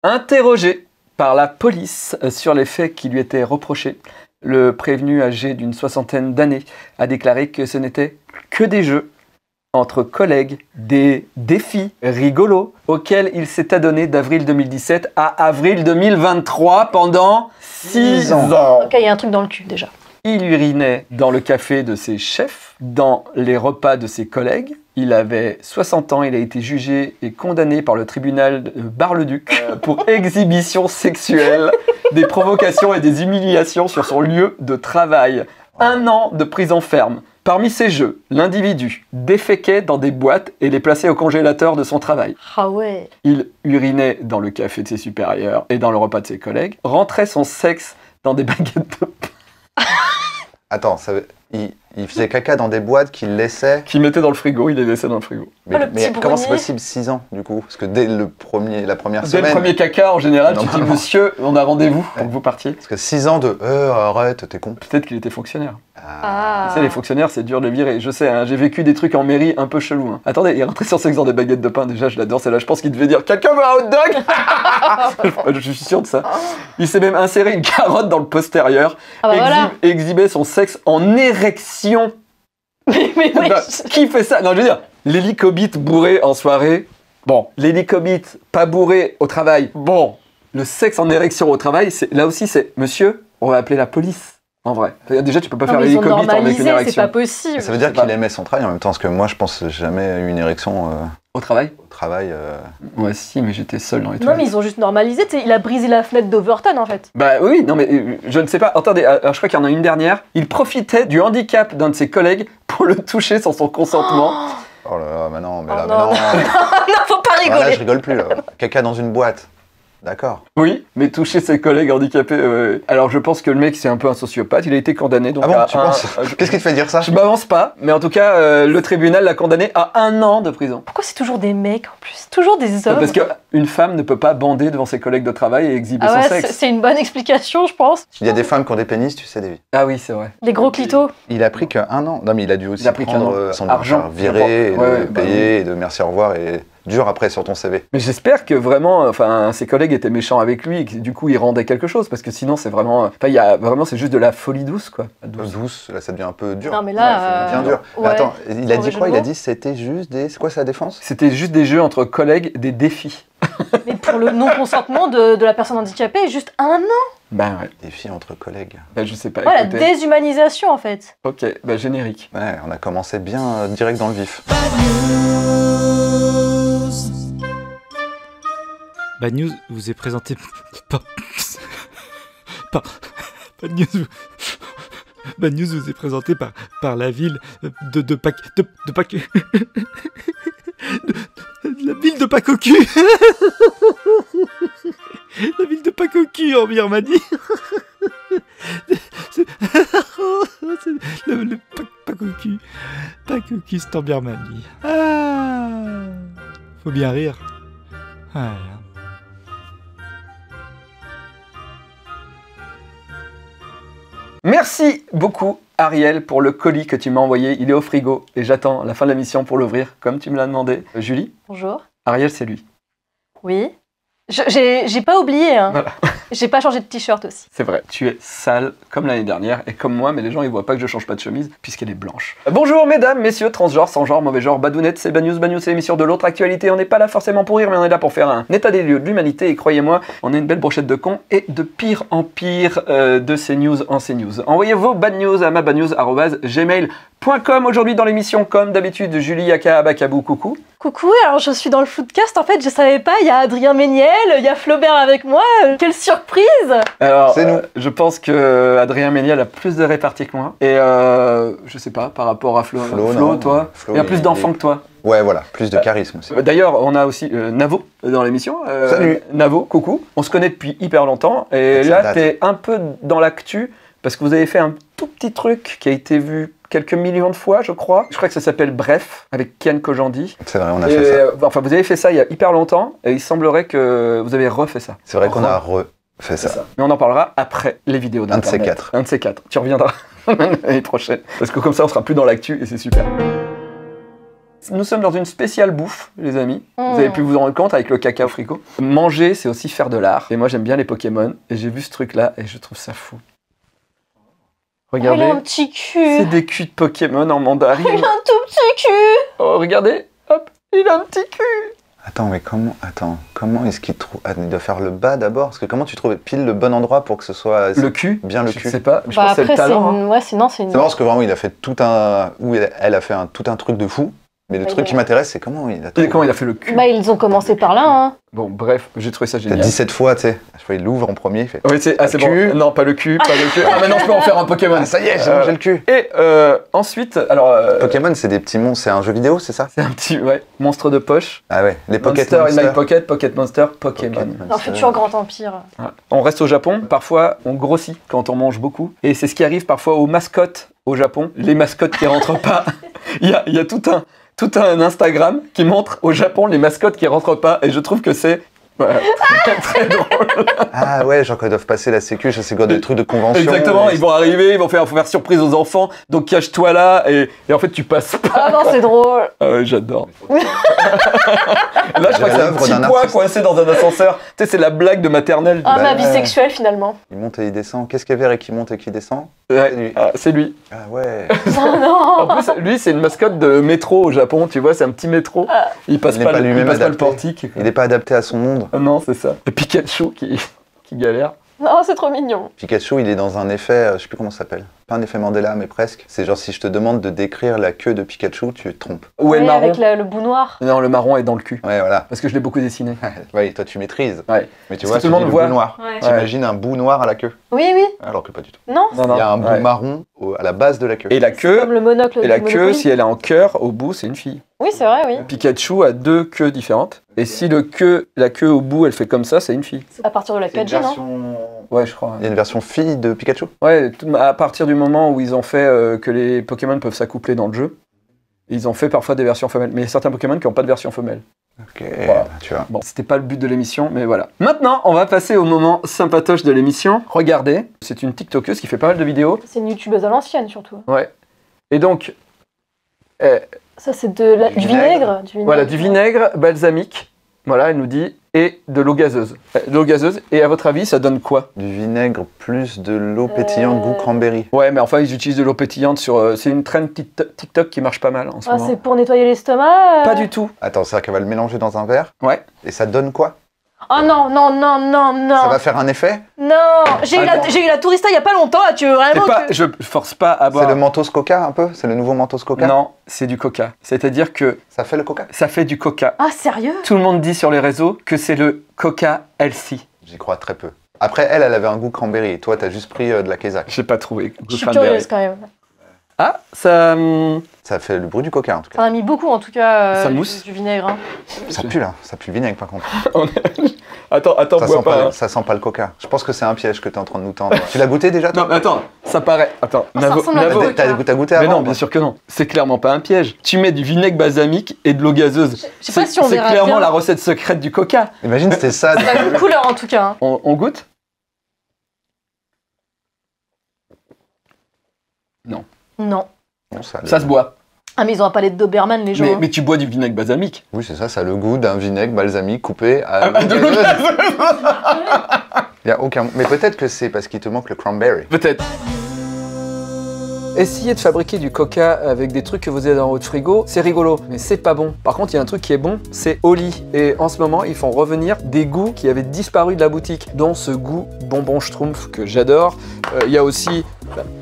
Interrogé par la police sur les faits qui lui étaient reprochés, le prévenu âgé d'une soixantaine d'années a déclaré que ce n'était que des jeux entre collègues, des défis rigolos auxquels il s'est adonné d'avril 2017 à avril 2023 pendant 6 ans. Ok, il y a un truc dans le cul déjà. Il urinait dans le café de ses chefs, dans les repas de ses collègues. Il avait 60 ans, il a été jugé et condamné par le tribunal de Bar-le-Duc pour exhibition sexuelle, des provocations et des humiliations sur son lieu de travail. 1 an de prison ferme. Parmi ces jeux, l'individu déféquait dans des boîtes et les plaçait au congélateur de son travail. Ah ouais. Il urinait dans le café de ses supérieurs et dans le repas de ses collègues, rentrait son sexe dans des baguettes de pain. Attends, il faisait caca dans des boîtes qu'il laissait... Qu'il mettait dans le frigo, il les laissait dans le frigo. Mais comment c'est possible 6 ans, du coup? Parce que dès la première semaine... Dès le premier caca, en général, tu dis, monsieur, on a rendez-vous pour que vous partiez. Parce que 6 ans de arrête, t'es con. Peut-être qu'il était fonctionnaire. Ah. Tu sais, les fonctionnaires, c'est dur de virer. Je sais, hein, j'ai vécu des trucs en mairie un peu chelous. Hein. Attendez, il rentrait sur sexe dans des baguettes de pain, déjà, je l'adore, celle-là. Je pense qu'il devait dire, quelqu'un veut un hot dog? Je suis sûr de ça. Il s'est même inséré une carotte dans le postérieur, voilà. exhibait son sexe en érection. Mais oui. Qui fait ça? Non, je veux dire, l'hélicobite bourré en soirée, bon. L'hélicobite pas bourré au travail, bon. Le sexe en érection au travail, là aussi, c'est monsieur, on va appeler la police. En vrai. Déjà, tu peux pas faire l'hélicobite avec une érection. C'est pas possible. Ça veut dire qu'il aimait son travail en même temps, parce que moi, je pense que j'ai jamais eu une érection... Au travail? Au travail... Ouais, si, mais j'étais seul dans les Non, toilettes. mais ils ont juste normalisé, il a brisé la fenêtre d'Overton, en fait. Bah oui, non, mais je ne sais pas. Attendez, alors, je crois qu'il y en a une dernière. Il profitait du handicap d'un de ses collègues pour le toucher sans son consentement. Oh là là, mais non, mais Oh là, non. mais non. Non, faut pas rigoler. Là, je rigole plus, là. Caca dans une boîte. D'accord. Oui, mais toucher ses collègues handicapés. Alors je pense que le mec c'est un peu un sociopathe, il a été condamné. Donc ah bon, tu penses Qu'est-ce qui te fait dire ça? Je m'avance pas, mais en tout cas, le tribunal l'a condamné à 1 an de prison. Pourquoi c'est toujours des mecs en plus? Toujours des hommes? Parce qu'une femme ne peut pas bander devant ses collègues de travail et exhiber son sexe. C'est une bonne explication, je pense. Il y a des femmes qui ont des pénis, tu sais, Davy. Ah oui, c'est vrai. Les gros clitos. Il a pris qu'un an. Non, mais il a dû aussi prendre son argent, virer, et ouais, de payer, et de merci au revoir, et dur après sur ton CV. Mais j'espère que vraiment, enfin, ses collègues étaient méchants avec lui et que du coup il rendait quelque chose, parce que sinon c'est vraiment, enfin, il y a vraiment, c'est juste de la folie douce, quoi. Douce, là ça devient un peu dur. Non mais là, c'est bien dur. Ouais. Attends, il a dit quoi? Il a dit c'était juste des, c'est quoi sa défense? C'était juste des jeux entre collègues, des défis. Mais pour le non-consentement de la personne handicapée, juste 1 an. Bah ouais. Défis entre collègues. Bah je sais pas. Voilà, écoutez. déshumanisation en fait. Ok, bah générique. Ouais, on a commencé bien direct dans le vif. Bad News vous est présenté par... Bad News... Bad News vous est présenté par la ville de la ville de Pacocu. La ville de Pacocu en Birmanie. Le Pacocu. Pacocu, c'est en Birmanie. Ah, faut bien rire. Ouais. Merci beaucoup Ariel pour le colis que tu m'as envoyé. Il est au frigo et j'attends la fin de la mission pour l'ouvrir comme tu me l'as demandé. Julie? Bonjour. Ariel, c'est lui. Oui. J'ai pas oublié, hein. Voilà. J'ai pas changé de t-shirt aussi. C'est vrai, tu es sale comme l'année dernière et comme moi, mais les gens ils voient pas que je change pas de chemise puisqu'elle est blanche. Bonjour mesdames, messieurs, transgenres, sans genre, mauvais genre, badounettes, c'est Bad News, c'est l'émission de l'autre actualité. On n'est pas là forcément pour rire, mais on est là pour faire un état des lieux de l'humanité et croyez-moi, on a une belle brochette de cons et de pire en pire de CNews en CNews. Envoyez vos bad news à mabadnews@gmail.com. Aujourd'hui dans l'émission, comme d'habitude, Julie Aka Abakabou, coucou. Coucou, alors je suis dans le Floodcast, en fait je savais pas, il y a Adrien Méniel, il y a Flaubert avec moi, quelle surprise! Alors, c'est nous. Je pense que Adrien Méniel a plus de réparties que moi. Et je sais pas, par rapport à Flo, toi, Flo, il y a plus d'enfants que toi. Ouais, voilà, plus de charisme aussi. D'ailleurs, on a aussi Navo dans l'émission. Salut. Navo, coucou. On se connaît depuis hyper longtemps. Et là, t'es un peu dans l'actu parce que vous avez fait un tout petit truc qui a été vu quelques millions de fois, je crois. Je crois que ça s'appelle Bref, avec Kian Kojandi. C'est vrai, on a fait ça. Enfin, vous avez fait ça il y a hyper longtemps, et il semblerait que vous avez refait ça. C'est vrai qu'on a refait ça. Mais on en parlera après les vidéos d'Internet. Un de ces quatre. Un de ces quatre. Tu reviendras l'année prochaine. Parce que comme ça, on sera plus dans l'actu, et c'est super. Nous sommes dans une spéciale bouffe, les amis. Vous avez pu vous en rendre compte avec le caca au frigo. Manger, c'est aussi faire de l'art. Et moi, j'aime bien les Pokémon. Et j'ai vu ce truc-là et je trouve ça fou. Regardez. Il a un petit cul. C'est des culs de Pokémon en mandarine. Il a un tout petit cul. Oh, regardez. Hop, il a un petit cul. Attends, mais comment est-ce qu'il trouve... Ah, il doit faire le bas d'abord. Parce que comment tu trouves pile le bon endroit pour que ce soit... Le cul. Bien le Je cul. sais pas. Mais je pense que c'est le talent. Hein. Ouais, sinon c'est une... C'est marrant parce que vraiment, il a fait tout un... Ou elle a fait tout un truc de fou. Mais le truc qui m'intéresse, c'est comment il a... Comment il a fait le cul. Bah, ils ont commencé par là, hein. Bon, bref, j'ai trouvé ça génial. 17 fois, tu sais. Je vois, il l'ouvre en premier, il fait... Oui, c'est bon. Non, pas le cul, pas le cul. Ah, maintenant je peux en faire un Pokémon. Ah, ça y est, j'ai mangé le cul. Et ensuite, alors... Pokémon, c'est des petits monstres, c'est un jeu vidéo, c'est ça? C'est un petit, monstre de poche. Ah ouais, les Pocket Monster in Monster. My Pocket, Pocket Monster, Pokémon. Un futur grand empire. Ouais. On reste au Japon. Parfois, on grossit quand on mange beaucoup. Et c'est ce qui arrive parfois aux mascottes au Japon. Les mascottes qui rentrent pas. Il y a tout un Instagram qui montre au Japon les mascottes qui rentrent pas. Et je trouve que c'est très drôle. Ah ouais, genre quand ils doivent passer la sécu, ça c'est quoi des trucs de convention. Exactement, ils vont arriver, ils vont faire surprise aux enfants. Donc cache-toi là et en fait tu passes pas. Ah non, c'est drôle. Ah ouais, j'adore. Là, je crois que c'est un petit poids coincé dans un ascenseur. Tu sais, c'est la blague de maternelle. Ah, ma bisexuelle finalement. Il monte et il descend. Qu'est-ce qu'il y a vert et qui monte et qui descend? Ouais, c'est lui. Ah ouais. Oh non. En plus, lui, c'est une mascotte de métro au Japon. Tu vois, c'est un petit métro. Il passe pas le portique. Il n'est pas adapté à son monde. Non, c'est ça. Le Pikachu qui galère. Non, c'est trop mignon. Pikachu, il est dans un effet, je sais plus comment ça s'appelle. Pas un effet Mandela, mais presque. C'est genre si je te demande de décrire la queue de Pikachu, tu te trompes. Où est le marron? Avec le bout noir. Non, le marron est dans le cul. Ouais, voilà. Parce que je l'ai beaucoup dessiné. Ouais, toi tu maîtrises. Ouais. Mais tu Parce vois, que tout le monde dis voit. bout noir. Ouais. T'imagines un bout noir à la queue. Oui, oui. Alors que pas du tout. Non, Non, non. Il y a un bout Ouais. marron à la base de la queue. Et la c'est queue, comme le monocle et la du queue, Monopoly. si elle est en cœur, au bout, c'est une fille. Oui, c'est vrai, oui. Pikachu a 2 queues différentes. Et si la queue au bout, elle fait comme ça, c'est une fille. À partir de la 4G, non? Ouais, je crois. Il y a une version fille de Pikachu. Ouais, à partir du moment où ils ont fait que les Pokémon peuvent s'accoupler dans le jeu, ils ont fait parfois des versions femelles. Mais il y a certains Pokémon qui n'ont pas de version femelle. Ok, Voilà. tu vois. Bon, c'était pas le but de l'émission, mais voilà. Maintenant, on va passer au moment sympatoche de l'émission. Regardez, c'est une TikTokeuse qui fait pas mal de vidéos. C'est une youtubeuse à l'ancienne, surtout. Ouais. Et donc, Ça, c'est du vinaigre. voilà, du vinaigre balsamique. Voilà, elle nous dit, et de l'eau gazeuse. De l'eau gazeuse, et à votre avis, ça donne quoi? Du vinaigre plus de l'eau pétillante goût cranberry. Ouais, mais enfin, ils utilisent de l'eau pétillante sur... c'est une trend TikTok qui marche pas mal en ce Ah, moment. c'est pour nettoyer l'estomac Pas du tout. Attends, c'est-à-dire qu'elle va le mélanger dans un verre. Ouais. Et ça donne quoi? Oh non, non, non, non, non. Ça va faire un effet? Non, j'ai eu la tourista il y a pas longtemps, là, tu veux C'est vraiment pas, que... je force pas à boire. C'est le Mentos Coca un peu? C'est le nouveau Mentos Coca? Non, c'est du coca. C'est-à-dire que Ça fait le Coca? ça fait du coca. Ah, sérieux? Tout le monde dit sur les réseaux que c'est le coca healthy. J'y crois très peu. Après, elle avait un goût cranberry. Et toi, t'as juste pris de la Kézak. J'ai pas trouvé. Je suis curieuse quand même. Ah, ça... Ça fait le bruit du Coca en tout Ça cas. en a mis beaucoup en tout cas. Ça mousse. Du vinaigre. Hein. Ça pue là. Ça pue le vinaigre par contre. Attends, Ça bois sent pas. hein. ça sent pas le Coca. Je pense que c'est un piège que t'es en train de nous tendre. Tu l'as goûté déjà toi? Non, mais attends, ça paraît... Attends, Oh, ça ressemble à Navo... du Coca. T'as goûté Mais avant? non, bien sûr que non. C'est clairement pas un piège. Tu mets du vinaigre balsamique et de l'eau gazeuse. Je sais pas si on C'est verra clairement bien. la recette secrète du coca. Imagine c'était ça. Ça a une couleur en tout cas. Hein. On goûte? Non. Non. Bon, Ça se boit. Ah, mais ils ont un palais de Doberman, les gens. hein. Mais tu bois du vinaigre balsamique. Oui, c'est ça. Ça a le goût d'un vinaigre balsamique coupé à Ah, de l'eau gazeuse. Il y a aucun. Mais peut-être que c'est parce qu'il te manque le cranberry. Peut-être. Essayez de fabriquer du coca avec des trucs que vous avez dans votre frigo, c'est rigolo, mais c'est pas bon. Par contre, il y a un truc qui est bon, c'est Oli. Et en ce moment, ils font revenir des goûts qui avaient disparu de la boutique, dont ce goût bonbon schtroumpf que j'adore. Il y a aussi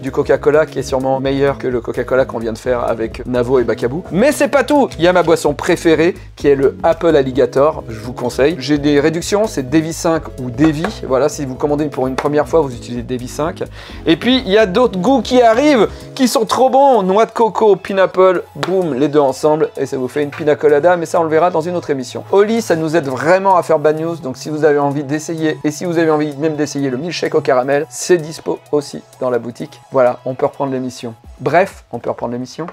du Coca-Cola qui est sûrement meilleur que le Coca-Cola qu'on vient de faire avec Navo et Bacabou. Mais c'est pas tout. Il y a ma boisson préférée qui est le Apple Alligator. Je vous conseille. J'ai des réductions, c'est Davy 5 ou Davy. Voilà, si vous commandez pour une première fois, vous utilisez Davy 5. Et puis il y a d'autres goûts qui arrivent, qui sont trop bons. Noix de coco, pineapple, boum, les deux ensemble et ça vous fait une pina colada. Mais ça, on le verra dans une autre émission. Oli, ça nous aide vraiment à faire bad news. Donc si vous avez envie d'essayer et si vous avez envie même d'essayer le milkshake au caramel, c'est dispo aussi dans la boutique. Voilà, on peut reprendre l'émission. Bref, on peut reprendre l'émission.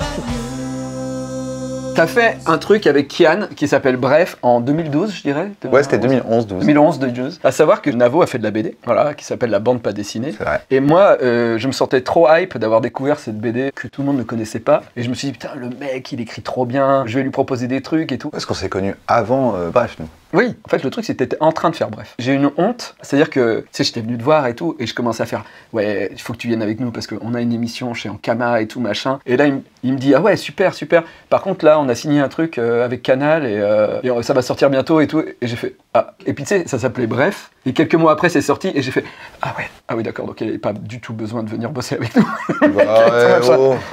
T'as fait un truc avec Kian qui s'appelle Bref en 2012, je dirais. Ouais, c'était 2011-12. 2011-2012. À savoir que Navo a fait de la BD, voilà, qui s'appelle La Bande Pas Dessinée. C'est vrai. Et moi, je me sentais trop hype d'avoir découvert cette BD que tout le monde ne connaissait pas. Et je me suis dit, putain, le mec, il écrit trop bien, je vais lui proposer des trucs et tout. Parce qu'on s'est connus avant Bref, nous. Oui, en fait, le truc, c'était que t'étais en train de faire Bref. J'ai une honte, c'est-à-dire que, tu sais, j'étais venu te voir et tout, et je commençais à faire, ouais, il faut que tu viennes avec nous parce qu'on a une émission chez Ankama et tout, machin. Et là, il me dit, ah ouais, super, super. Par contre, là, on a signé un truc avec Canal et ça va sortir bientôt et tout. Et j'ai fait, ah. Et puis, tu sais, ça s'appelait Bref. Et quelques mois après, c'est sorti, et j'ai fait, ah oui, d'accord, donc il n'avait pas du tout besoin de venir bosser avec nous.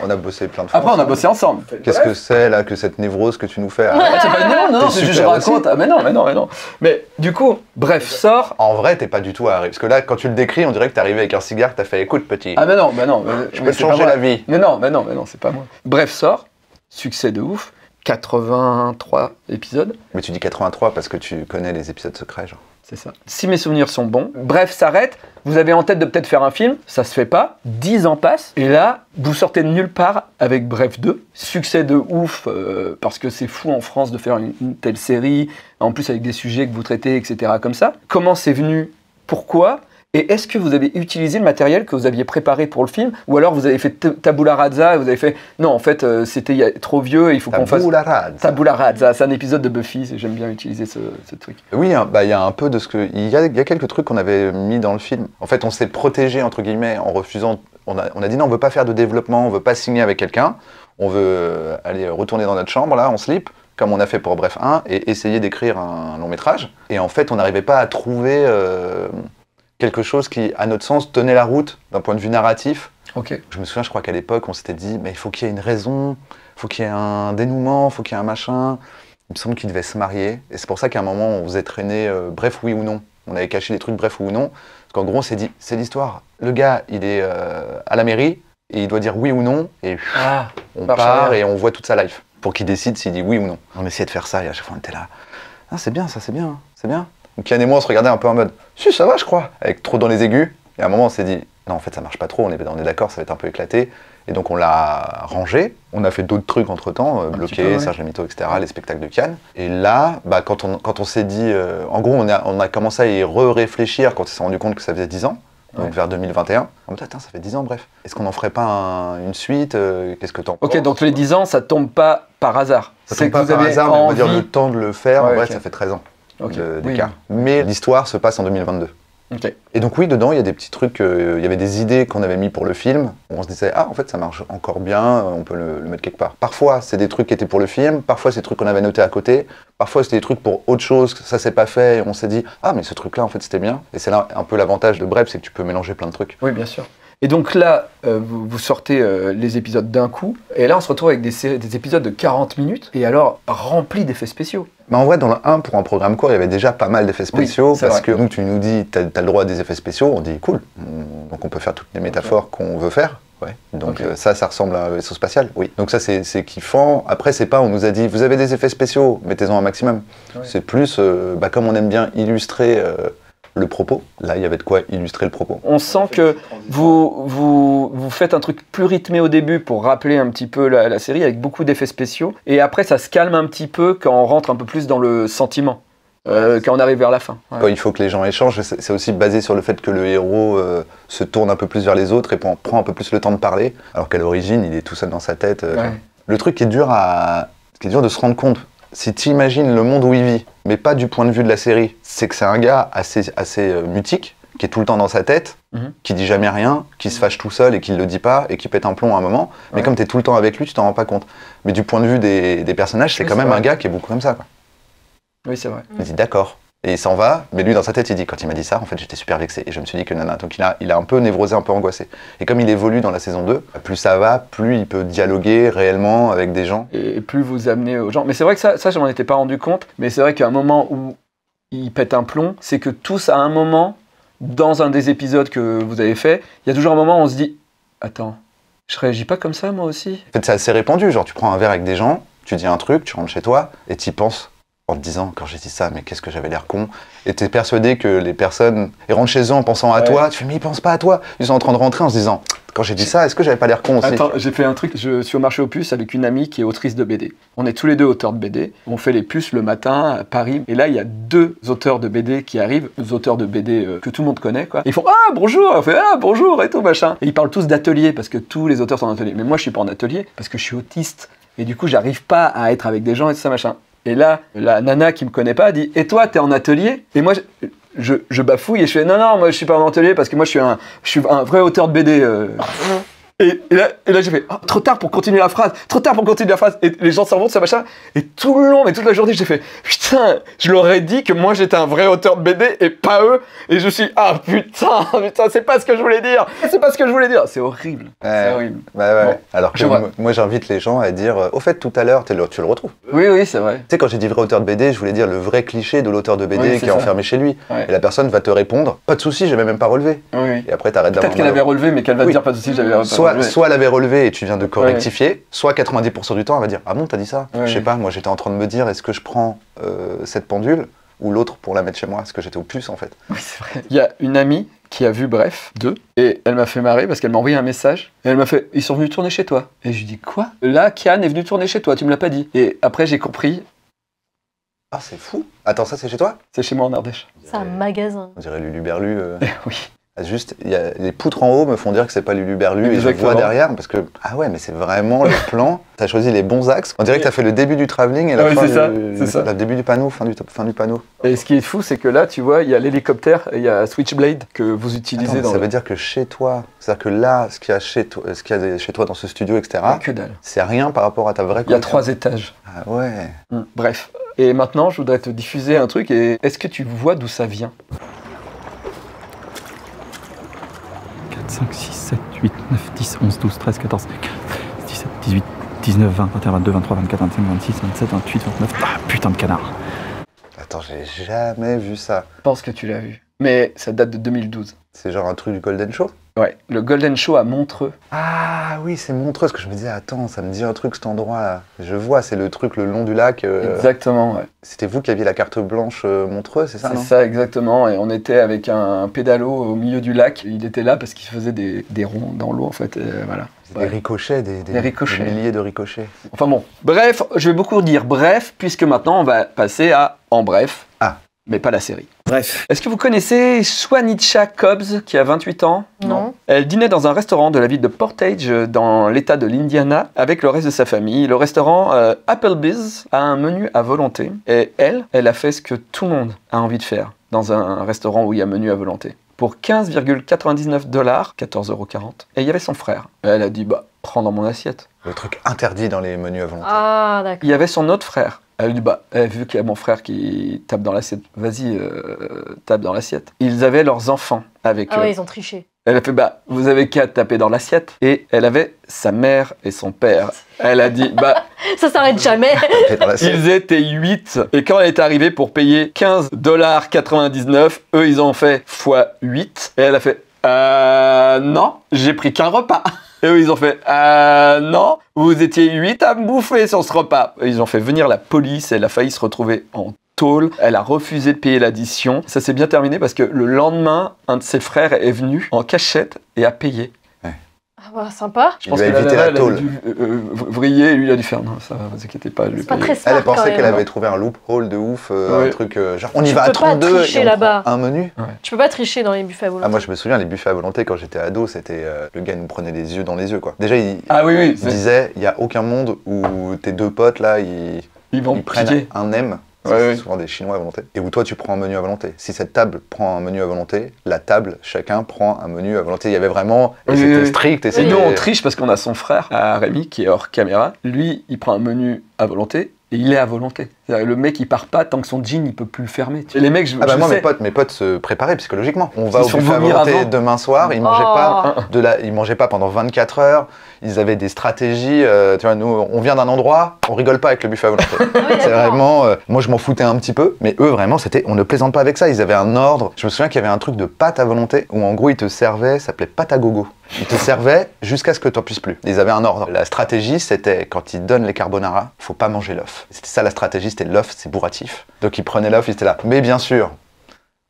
On a bossé plein de fois. Après, on a bossé ensemble. Qu'est-ce que c'est, là, que cette névrose que tu nous fais? C'est pas une névrose, non, c'est juste je raconte. Ah, mais non. Mais du coup, Bref sort. En vrai, t'es pas du tout arrivé. Parce que là, quand tu le décris, on dirait que t'es arrivé avec un cigare, que t'as fait écoute, petit. Ah, mais non. Je peux te changer la vie. Mais non, c'est pas moi. Bref sort, succès de ouf, 83 épisodes. Mais tu dis 83 parce que tu connais les épisodes secrets, genre. C'est ça. Si mes souvenirs sont bons, Bref s'arrête, vous avez en tête de peut-être faire un film, ça se fait pas, 10 ans passent, et là, vous sortez de nulle part avec Bref 2. Succès de ouf, parce que c'est fou en France de faire une telle série, en plus avec des sujets que vous traitez, etc. comme ça. Comment c'est venu? Pourquoi? Et est-ce que vous avez utilisé le matériel que vous aviez préparé pour le film? Ou alors vous avez fait tabula rasa et vous avez fait non, en fait, c'était trop vieux et il faut qu'on fasse. Tabula rasa, c'est un épisode de Buffy, j'aime bien utiliser ce truc. Oui, il y a un peu de ce que. Il y a quelques trucs qu'on avait mis dans le film. En fait, on s'est protégé, entre guillemets, en refusant. On a dit non, on veut pas faire de développement, on veut pas signer avec quelqu'un. On veut aller retourner dans notre chambre, là, en slip, comme on a fait pour Bref 1, et essayer d'écrire un long métrage. Et en fait, on n'arrivait pas à trouver. Quelque chose qui, à notre sens, tenait la route d'un point de vue narratif. Ok. Je me souviens, je crois qu'à l'époque, on s'était dit, mais il faut qu'il y ait une raison, il faut qu'il y ait un dénouement, il faut qu'il y ait un machin. Il me semble qu'il devait se marier. Et c'est pour ça qu'à un moment, on faisait traîner Bref, oui ou non. On avait caché des trucs Bref ou non. Parce qu'en gros, on s'est dit, c'est l'histoire. Le gars, il est à la mairie, et il doit dire oui ou non, et on part et on voit toute sa life. Pour qu'il décide s'il dit oui ou non. On essayait de faire ça, et à chaque fois, on était là. Ah, c'est bien, ça, c'est bien, c'est bien. Donc Kian et moi, on se regardait un peu en mode « Si, ça va, je crois », avec trop dans les aigus. Et à un moment, on s'est dit « Non, en fait, ça marche pas trop, on est d'accord, ça va être un peu éclaté ». Et donc, on l'a rangé. On a fait d'autres trucs entre-temps, bloqué, Serge Lemito, etc., les spectacles de Kian. Et là, quand on s'est dit... en gros, on a commencé à y réfléchir quand on s'est rendu compte que ça faisait 10 ans. Donc vers 2021. On m'a dit, attends, ça fait 10 ans, Bref. Est-ce qu'on n'en ferait pas une suite? Qu'est-ce que t'en penses? Ok, donc les 10 ans, ça tombe pas par hasard. Ça tombe pas par hasard, mais on va dire le temps de le faire. En vrai, ça fait 13 ans. D'écart. Mais l'histoire se passe en 2022. Okay. Et donc oui, dedans, il y a des petits trucs, il y avait des idées qu'on avait mis pour le film, où on se disait, ah, en fait, ça marche encore bien, on peut le mettre quelque part. Parfois, c'est des trucs qui étaient pour le film, parfois, c'est des trucs qu'on avait notés à côté, parfois, c'était des trucs pour autre chose, ça s'est pas fait, et on s'est dit, ah, mais ce truc-là, en fait, c'était bien. Et c'est là un peu l'avantage de Bref, c'est que tu peux mélanger plein de trucs. Oui, bien sûr. Et donc là, vous sortez les épisodes d'un coup, et là on se retrouve avec des épisodes de 40 minutes, et alors remplis d'effets spéciaux. Mais en vrai, dans le 1, pour un programme court, il y avait déjà pas mal d'effets spéciaux, parce que nous, tu nous dis, t'as le droit à des effets spéciaux, on dit cool, donc on peut faire toutes les métaphores qu'on veut faire. Ouais. Donc ça ressemble à un vaisseau spatial, oui. Donc ça, c'est kiffant. Après, c'est pas, on nous a dit, vous avez des effets spéciaux, mettez-en un maximum. Ouais. C'est plus, comme on aime bien illustrer... le propos. Là, il y avait de quoi illustrer le propos. On sent que vous faites un truc plus rythmé au début pour rappeler un petit peu la série avec beaucoup d'effets spéciaux. Et après, ça se calme un petit peu quand on rentre un peu plus dans le sentiment, quand on arrive vers la fin. Ouais. Il faut que les gens échangent. C'est aussi basé sur le fait que le héros se tourne un peu plus vers les autres et prend un peu plus le temps de parler. Alors qu'à l'origine, il est tout seul dans sa tête. Le truc qui est dur de se rendre compte, si tu imagines le monde où il vit, mais pas du point de vue de la série, c'est que c'est un gars assez mutique, qui est tout le temps dans sa tête, qui dit jamais rien, qui se fâche tout seul et qui le dit pas, et qui pète un plomb à un moment. Mais comme tu es tout le temps avec lui, tu t'en rends pas compte. Mais du point de vue des personnages, c'est quand même un gars qui est beaucoup comme ça, quoi. Oui, c'est vrai. Il dit d'accord. Et il s'en va, mais lui dans sa tête il dit, quand il m'a dit ça, en fait j'étais super vexé. Et je me suis dit que nana, donc il a un peu névrosé, un peu angoissé. Et comme il évolue dans la saison 2, plus ça va, plus il peut dialoguer réellement avec des gens. Et plus vous amenez aux gens. Mais c'est vrai que ça je m'en étais pas rendu compte, mais c'est vrai qu'à un moment où il pète un plomb, c'est que tous à un moment, dans un des épisodes que vous avez fait, il y a toujours un moment où on se dit, attends, je réagis pas comme ça moi aussi? En fait c'est assez répandu, genre tu prends un verre avec des gens, tu dis un truc, tu rentres chez toi, et tu y penses. En te disant, quand j'ai dit ça, mais qu'est-ce que j'avais l'air con. Et t'es persuadé que les personnes rentrent chez eux en pensant à toi. Tu fais, mais ils pensent pas à toi. Ils sont en train de rentrer en se disant, Quand j'ai dit ça, est-ce que j'avais pas l'air con aussi? Attends, j'ai fait un truc, je suis au marché aux puces avec une amie qui est autrice de BD. On est tous les deux auteurs de BD, on fait les puces le matin à Paris, et là il y a 2 auteurs de BD qui arrivent, 2 auteurs de BD que tout le monde connaît, quoi. Ils font « Ah, bonjour !» On fait « Ah, bonjour !» et tout, machin. Et ils parlent tous d'atelier, parce que tous les auteurs sont en atelier. Mais moi je suis pas en atelier, parce que je suis autiste, et du coup j'arrive pas à être avec des gens et tout ça, machin. Et là, la nana qui me connaît pas dit « Et toi, t'es en atelier ?» Et moi, je bafouille et je fais « Non, non, moi je suis pas en atelier parce que moi je suis un vrai auteur de BD. Et là j'ai fait oh, trop tard pour continuer la phrase, trop tard pour continuer la phrase. Et les gens s'en vont de ce machin. Et tout le long, mais toute la journée, j'ai fait putain, je leur ai dit que moi j'étais un vrai auteur de BD et pas eux. Et je suis ah putain, c'est pas ce que je voulais dire. C'est pas ce que je voulais dire. C'est horrible. C'est horrible. Bah ouais. Bon, alors que moi j'invite les gens à dire au fait tout à l'heure, tu le retrouves. Oui, oui, c'est vrai. Tu sais, quand j'ai dit vrai auteur de BD, je voulais dire le vrai cliché de l'auteur de BD Oui, qui est enfermé chez lui. Ouais. Et la personne va te répondre pas de soucis, j'avais même pas relevé. Oui. Et après t'arrêtes d'avoir Peut-être qu'elle avait relevé, mais qu'elle va te dire pas de soucis, j'avais pas relevé. Soit elle avait relevé et tu viens de rectifier, soit 90% du temps elle va dire ah bon t'as dit ça, je sais pas, moi j'étais en train de me dire est-ce que je prends cette pendule ou l'autre pour la mettre chez moi, parce que j'étais au puce en fait. Oui c'est vrai. Il y a une amie qui a vu Bref 2 et elle m'a fait marrer parce qu'elle m'a envoyé un message et elle m'a fait ils sont venus tourner chez toi. Et je lui dis quoi? Là Kian est venu tourner chez toi, tu me l'as pas dit. Et après j'ai compris. Ah c'est fou. Attends, ça c'est chez toi? C'est chez moi en Ardèche. C'est un magasin. On dirait Luluberlu. Oui. Juste, les poutres en haut me font dire que c'est pas Luluberlu et je vois derrière parce que ah ouais mais c'est vraiment le plan. T'as choisi les bons axes. On dirait que t'as fait le début du travelling et la fin le début du panneau, fin du panneau. Et ce qui est fou c'est que là tu vois il y a l'hélicoptère et il y a Switchblade que vous utilisez. Attends, ça veut dire que chez toi, c'est-à-dire que là ce qu'il y a chez toi dans ce studio etc. Que dalle. C'est rien par rapport à ta vraie. Il y a 3 étages. Ah ouais. Bref. Et maintenant je voudrais te diffuser un truc et est-ce que tu vois d'où ça vient? 5, 6, 7, 8, 9, 10, 11, 12, 13, 14, 17, 18, 19, 20, 21, 22, 23, 24, 25, 26, 27, 28, 29. Ah putain de canard. Attends, j'ai jamais vu ça. Je pense que tu l'as vu. Mais ça date de 2012. C'est genre un truc du Golden Show? Ouais, le Golden Show à Montreux. Ah oui, c'est Montreux, parce que je me disais, attends, ça me dit un truc cet endroit-là. Je vois, c'est le truc le long du lac. Exactement, ouais. C'était vous qui aviez la carte blanche Montreux, c'est ça? C'est ça, exactement. Et on était avec un pédalo au milieu du lac. Il était là parce qu'il faisait des ronds dans l'eau, en fait. Et voilà. Des ricochets, des ricochets. Des milliers de ricochets. Enfin bon, bref, je vais beaucoup dire bref, puisque maintenant on va passer à En Bref. Ah. Mais pas la série. Bref. Est-ce que vous connaissez Swanisha Cobbs, qui a 28 ans? Non. Elle dînait dans un restaurant de la ville de Portage, dans l'état de l'Indiana, avec le reste de sa famille. Le restaurant Applebee's a un menu à volonté. Et elle a fait ce que tout le monde a envie de faire dans un restaurant où il y a menu à volonté. Pour 15,99 $, 14,40 €. Et il y avait son frère. Elle a dit, bah, prends dans mon assiette. Le truc interdit dans les menus à volonté. Ah, d'accord. Il y avait son autre frère. Elle dit, bah, vu qu'il y a mon frère qui tape dans l'assiette, vas-y, tape dans l'assiette. Ils avaient leurs enfants avec eux. Ah ouais, ils ont triché. Elle a fait, bah, vous avez qu'à taper dans l'assiette. Et elle avait sa mère et son père. Elle a dit, bah... Ça s'arrête jamais. Ils étaient 8. Et quand elle est arrivée pour payer 15,99 $, eux, ils ont fait x8. Et elle a fait, non, j'ai pris qu'un repas. Et eux, ils ont fait « Non, vous étiez 8 à me bouffer sur ce repas !» Ils ont fait venir la police, elle a failli se retrouver en tôle, elle a refusé de payer l'addition. Ça s'est bien terminé parce que le lendemain, un de ses frères est venu en cachette et a payé. Ah bah, sympa. Je pense que évité la tôle. Elle a dû vriller et lui il a dû faire « Non, ça va, vous inquiétez pas, je vais C'est pas payer. très smart. Elle pensait quand qu'elle même. avait trouvé un loophole de ouf, Ouais. un truc genre on y Tu va à peux pas 32 tricher et on là-bas. prend un menu. Tu peux pas tricher dans les buffets à volonté. Ah moi je me souviens les buffets à volonté quand j'étais ado c'était le gars il nous prenait les yeux dans les yeux quoi. Déjà il Ah oui, oui, disait il y a aucun monde où tes deux potes là ils vont ils prennent piquer. un M. Ouais, C'est ouais. souvent des Chinois à volonté. Et où toi tu prends un menu à volonté. Si cette table prend un menu à volonté, la table, chacun prend un menu à volonté. Il y avait vraiment... Et Oui, c'était oui, oui. strict. Et Et c'était... nous on triche parce qu'on a son frère, Rémi, qui est hors caméra. Lui, il prend un menu à volonté. Et il est à volonté. C'est-à-dire, le mec, il part pas tant que son jean, il peut plus le fermer. Et les mecs, Ah bah je moi, sais. mes potes se préparaient psychologiquement. On va Ils au se font buffet à vomir volonté avant. demain soir, ils mangeaient Oh. ils mangeaient pas pendant 24 heures, ils avaient des stratégies, tu vois, nous, on vient d'un endroit, on rigole pas avec le buffet à volonté. Ah oui, C'est d'accord. vraiment, moi je m'en foutais un petit peu, mais eux vraiment, c'était, on ne plaisante pas avec ça, ils avaient un ordre. Je me souviens qu'il y avait un truc de pâte à volonté, où en gros ils te servaient, ça s'appelait pâte à gogo. Ils te servaient jusqu'à ce que tu n'en puisses plus. Ils avaient un ordre. La stratégie, c'était quand ils donnent les carbonara, faut pas manger l'œuf. C'était ça la stratégie, c'était l'œuf, c'est bourratif. Donc ils prenaient l'œuf, ils étaient là. Mais bien sûr,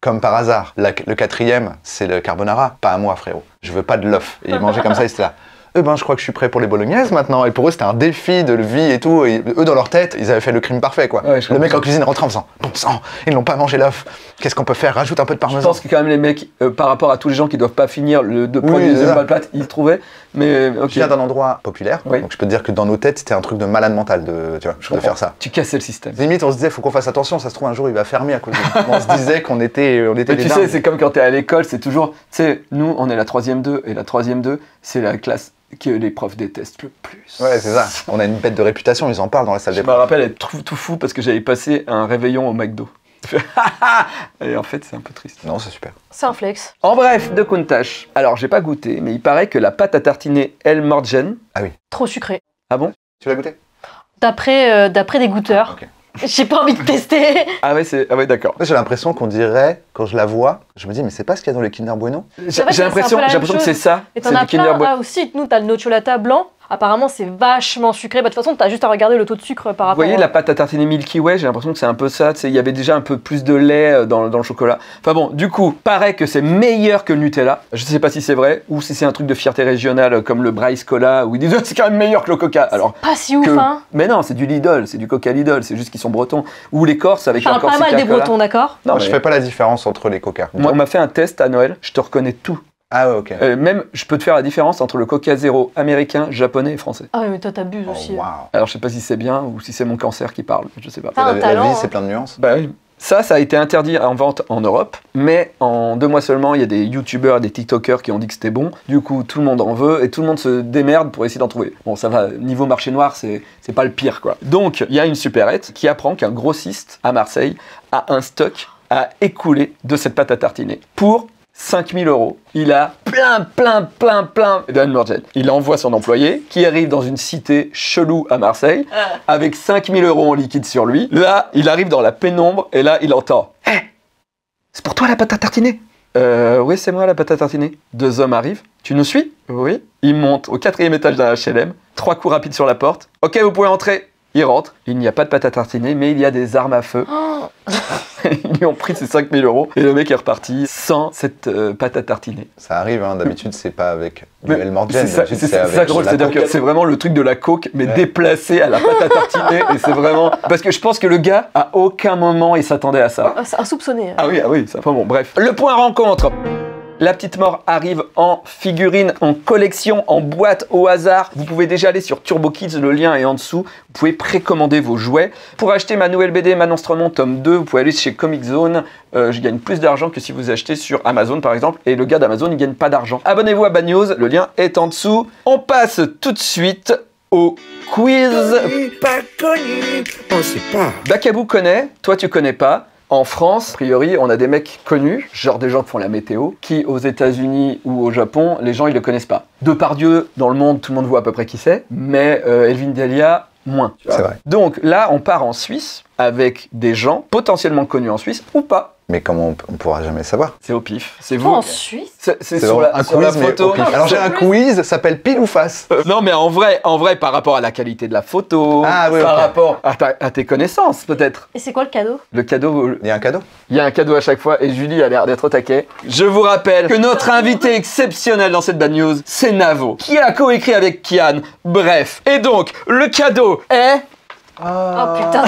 Comme par hasard. Le quatrième, c'est le carbonara. Pas à moi, frérot. Je veux pas de l'œuf. Et ils mangeaient comme ça, ils étaient là. Je crois que je suis prêt pour les bolognaises maintenant. Et pour eux, c'était un défi de vie et tout. Et eux, dans leur tête, ils avaient fait le crime parfait, quoi. Ouais, le mec en cuisine rentre en faisant bon sang, ils n'ont pas mangé l'œuf. Qu'est-ce qu'on peut faire? Rajoute un peu de Je parmesan. pense que quand même les mecs, par rapport à tous les gens qui doivent pas finir le premier, deuxième plat de pâtes, ils trouvaient. Mais ok. Je viens d'un endroit populaire, Oui. donc je peux te dire que dans nos têtes, c'était un truc de malade mental de faire ça. Tu cassais le système. Limite, on se disait, faut qu'on fasse attention, ça se trouve un jour il va fermer à cause de nous. On se disait qu'on était Mais les tu dingues. sais, c'est comme quand t'es à l'école, c'est toujours. Tu sais, nous, on est la 3e 2, et la 3e 2, c'est la classe que les profs détestent le plus. Ouais, c'est ça. On a une bête de réputation, ils en parlent dans la salle Je des me profs. rappelle être tout fou parce que j'avais passé un réveillon au McDo. Et en fait, c'est un peu triste. Non, c'est super. C'est un flex. En bref, de Countach. Alors, j'ai pas goûté, mais il paraît que la pâte à tartiner El Morgen. Trop sucré. Ah bon? Tu l'as goûté? D'après des goûteurs. Ok. J'ai pas envie de tester. Ah ouais, d'accord. Moi, j'ai l'impression qu'on dirait, quand je la vois, je me dis, mais c'est pas ce qu'il y a dans les Kinder Bueno? J'ai vrai que c'est l'impression un peu la même que chose. c'est ça. Et C'est t'en as du Kinder plein Bueno. là aussi. Nous, t'as le nocciolata blanc. Apparemment, c'est vachement sucré. Bah, de toute façon, t'as juste à regarder le taux de sucre par Vous rapport voyez la pâte à tartiner Milky Way, j'ai l'impression que c'est un peu ça. Tu sais, il y avait déjà un peu plus de lait dans le chocolat. Enfin bon, du coup, paraît que c'est meilleur que le Nutella. Je sais pas si c'est vrai ou si c'est un truc de fierté régionale comme le Bryce Cola où ils disent c'est quand même meilleur que le Coca. Alors Pas si ouf, hein. mais non, c'est du Lidl, c'est du Coca Lidl, c'est juste qu'ils sont bretons. Ou les Corses avec Je leur parle pas mal Corsica des Cola. Bretons, d'accord? Non, Moi, je mais fais pas la différence entre les Coca. moi, on m'a fait un test à Noël, je te reconnais tout. Ah ouais, ok. Même, je peux te faire la différence entre le Coca Zéro américain, japonais et français. Ah ouais, mais toi, t'abuses Oh, aussi. waouh. Alors, je sais pas si c'est bien ou si c'est mon cancer qui parle, je sais pas. T'as un La talent, vie, hein. c'est plein de nuances. Bah oui. Ça a été interdit en vente en Europe, mais en 2 mois seulement, il y a des youtubeurs et des tiktokers qui ont dit que c'était bon. Du coup, tout le monde en veut et tout le monde se démerde pour essayer d'en trouver. Bon, ça va, niveau marché noir, c'est pas le pire, quoi. Donc, il y a une supérette qui apprend qu'un grossiste à Marseille a un stock à écouler de cette pâte à tartiner pour 5 000 €. Il a plein d'El Morgen. Il envoie son employé qui arrive dans une cité chelou à Marseille avec 5 000 € en liquide sur lui. Là, il arrive dans la pénombre et là, il entend « Hé, c'est pour toi la pâte à tartiner ?» Oui, c'est moi la pâte à tartiner. 2 hommes arrivent. Tu nous suis? Oui. Ils montent au 4e étage d'un HLM. 3 coups rapides sur la porte. Ok, vous pouvez entrer. Ils rentrent. Il n'y a pas de pâte à tartiner, mais il y a des armes à feu. Ils lui ont pris ses 5 000 € et le mec est reparti sans cette pâte à tartiner. Ça arrive, hein, d'habitude, c'est pas avec du Mais El Morgen, C'est ça, d'habitude, c'est c'est ça avec drôle, la c'est-à-dire Coke. que c'est vraiment le truc de la coke, mais Ouais. déplacé à la pâte à tartiner, et c'est vraiment... Parce que je pense que le gars, à aucun moment, il s'attendait à ça. Ah, c'est insoupçonné. Ah oui, ça, enfin bon, bref. Le point rencontre. La petite mort arrive en figurine, en collection, en boîte au hasard. Vous pouvez déjà aller sur Turbo Kids, le lien est en dessous. Vous pouvez précommander vos jouets. Pour acheter ma nouvelle BD Manon Stromont tome 2, vous pouvez aller chez Comic Zone. Je gagne plus d'argent que si vous achetez sur Amazon par exemple. Et le gars d'Amazon, il gagne pas d'argent. Abonnez-vous à Bad News, le lien est en dessous. On passe tout de suite au quiz. Pas connu, on sait pas. Bakabou connaît, toi tu connais pas. En France, a priori, on a des mecs connus, genre des gens qui font la météo, qui aux États-Unis ou au Japon, les gens ils le connaissent pas. Depardieu, dans le monde, tout le monde voit à peu près qui c'est, mais Elvin Delia, moins. tu vois. C'est vrai. Donc là, on part en Suisse avec des gens potentiellement connus en Suisse ou pas. Mais comment on pourra jamais savoir? C'est au pif, c'est Toi, vous. en Suisse? C'est sur vraiment la, sur la mais photo. au pif. Alors j'ai un quiz, ça s'appelle Pile ou Face. Non mais en vrai, par rapport à la qualité de la photo, Ah, oui, par ok. rapport à tes connaissances peut-être. Et c'est quoi le cadeau? Le cadeau, Il y a un cadeau? il y a un cadeau à chaque fois et Julie a l'air d'être au taquet. Je vous rappelle que notre invité exceptionnel dans cette Bad News, c'est Navo, qui a coécrit avec Kian. Bref. Et donc, le cadeau est... Oh putain.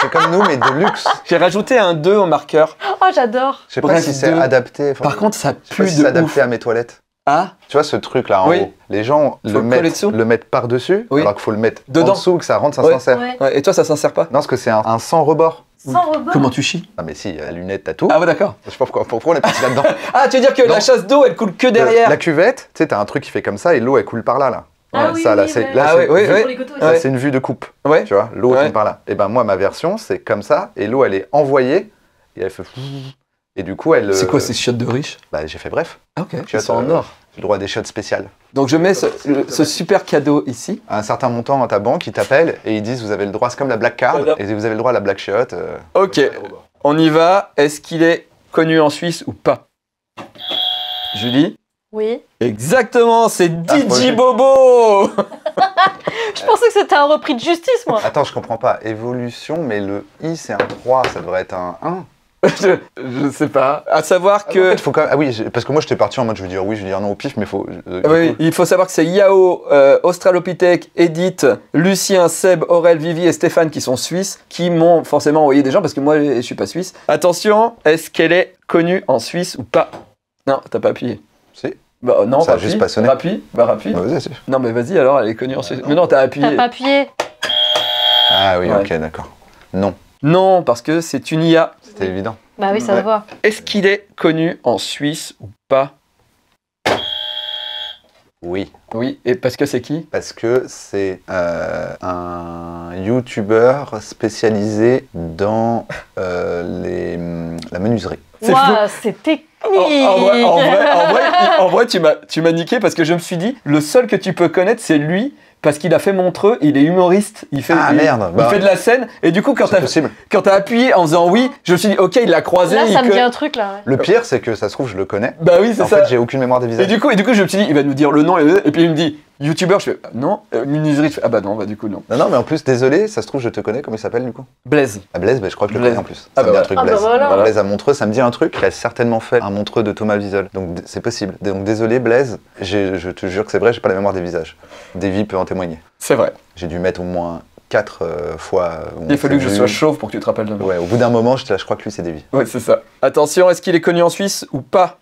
C'est comme nous, mais de luxe. J'ai rajouté un 2 au marqueur. Oh, j'adore. Je sais pas Bref, si c'est deux. adapté. Par contre, ça je sais pas pue si c'est de adapté ouf. à mes toilettes. Ah, Tu vois ce truc là en Oui. haut, les gens Faut le coller dessous. le mettent par-dessus, Oui. alors qu'il faut le mettre Dedans. en dessous, que ça rentre, ça Ouais. s'en sert. Ouais. ouais, et toi ça s'insère pas? Non, parce que c'est un sans rebord. Sans rebord. Comment tu chies? Ah mais si, la lunette, t'as tout. Ah ouais d'accord. Je sais pas pourquoi on est parti là-dedans. Ah, tu veux dire que Non. la chasse d'eau elle coule que derrière? La cuvette, tu sais, t'as un truc qui fait comme ça et l'eau elle coule par là. Ah oui, ça, là, oui, c'est ouais. là, Ah c'est- oui, oui, C'est oui. pour les coteaux aussi. ça, Ouais. c'est une vue de coupe. Ouais. Tu vois, l'eau Ouais. tombe par là. Et ben moi, ma version, c'est comme ça et l'eau elle est envoyée et elle fait. Et du coup, elle. C'est quoi ces chiottes de riches? Bah, j'ai fait bref. Ah ok, Chiottes, elles sont en or. J'ai le droit à des shots spéciales. Donc je mets ce super cadeau ici. À un certain montant à ta banque, ils t'appellent et ils disent vous avez le droit, c'est comme la black card, Voilà. et vous avez le droit à la black shot. Ok, on y va. Est-ce qu'il est connu en Suisse ou pas? Julie? Oui. Exactement, c'est DJ projet. Bobo. Je pensais que c'était un repris de justice, moi. Attends, je comprends pas. Évolution, mais le I c'est un 3, ça devrait être un 1. Je sais pas. À savoir En que... fait, faut quand même... Ah oui, parce que moi j'étais parti en mode je vais dire oui, je vais dire non au pif, mais faut... Oui, il faut savoir que c'est Yao, Australopithèque, Edith, Lucien, Seb, Aurel, Vivi et Stéphane qui sont suisses, qui m'ont forcément envoyé des gens parce que moi je suis pas suisse. Attention, est-ce qu'elle est connue en Suisse ou pas? Non, t'as pas appuyé. Si. Bah non, Ça a rappuie, juste pas sonné. Rappuie, bah rappuie. Ouais, vas-y. Non mais vas-y alors, elle est connue en Suisse. Mais non, t'as appuyé. T'as pas appuyé. Ah oui, Ouais. ok, d'accord. Non, Non, parce que c'est une IA. c'était évident. Bah oui, ça Ouais. se voit. Est-ce qu'il est connu en Suisse ou pas? Oui, Oui, et parce que c'est qui? parce que c'est un YouTuber spécialisé dans la menuiserie. C'est Ouah, c'est technique. En vrai, tu m'as niqué parce que je me suis dit, le seul que tu peux connaître, c'est lui, parce qu'il a fait Montreux, il est humoriste, il fait, Ah, merde, il bah fait ouais. de la scène, et du coup, quand C'est possible. t'as appuyé en disant oui, je me suis dit, ok, il l'a croisé, Là, il ça me co- dit un truc là. Ouais. Le pire, c'est que ça se trouve, je le connais. Bah oui, c'est En ça. fait, j'ai aucune mémoire des Et visages. du coup, je me suis dit, il va nous dire le nom, et puis il me dit, youtubeur, je fais, ah, non, menuiserie, je fais, ah bah non, bah du coup, non. Non, non, mais en plus, désolé, ça se trouve, je te connais. Comment il s'appelle du coup? Blaise. Ah, Blaise, bah, je crois que je le Blaise. connais en plus. Ah, Ça me dit bah un truc, voilà. Blaise. Ah, bah voilà. Blaise à Montreux, ça me dit un truc. Il a certainement fait un Montreux de Thomas Wiesel. Donc c'est possible. Donc désolé, Blaise, je te jure que c'est vrai, j'ai pas la mémoire des visages. Davy peut en témoigner. C'est vrai. J'ai dû mettre au moins 4 fois. où Il a on fallu que s'est je vu. sois chauve pour que tu te rappelles de moi. Ouais, au bout d'un moment, j'étais là, je crois que lui, c'est Davy. Ouais, c'est ça. Attention, est-ce qu'il est connu en Suisse ou pas?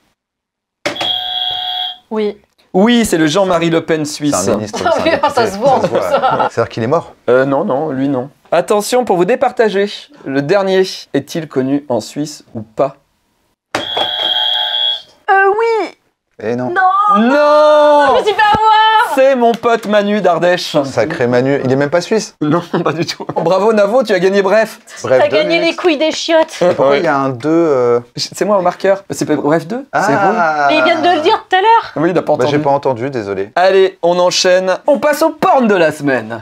Oui. Oui, c'est le Jean-Marie Le Pen suisse. C'est un ministre. Ah c'est un oui, député, ça se voit, en plus. C'est-à-dire qu'il est mort. Non, non, lui non. Attention pour vous départager. Le dernier, est-il connu en Suisse ou pas? Oui. Et non. Non. Non, Je me suis fait avoir. c'est mon pote Manu d'Ardèche. Sacré Manu. Il est même pas suisse. Non, pas du tout. Bravo Navo, tu as gagné bref. Bref, T'as deux gagné les minutes. couilles des chiottes. Pourquoi Ouais. il y a un 2 C'est moi au marqueur. C'est pas bref 2. C'est vous. Ah Mais ils viennent de le dire tout à l'heure. Oui, il a pas Bah, entendu. j'ai pas entendu, désolé. Allez, on enchaîne. On passe au porn de la semaine.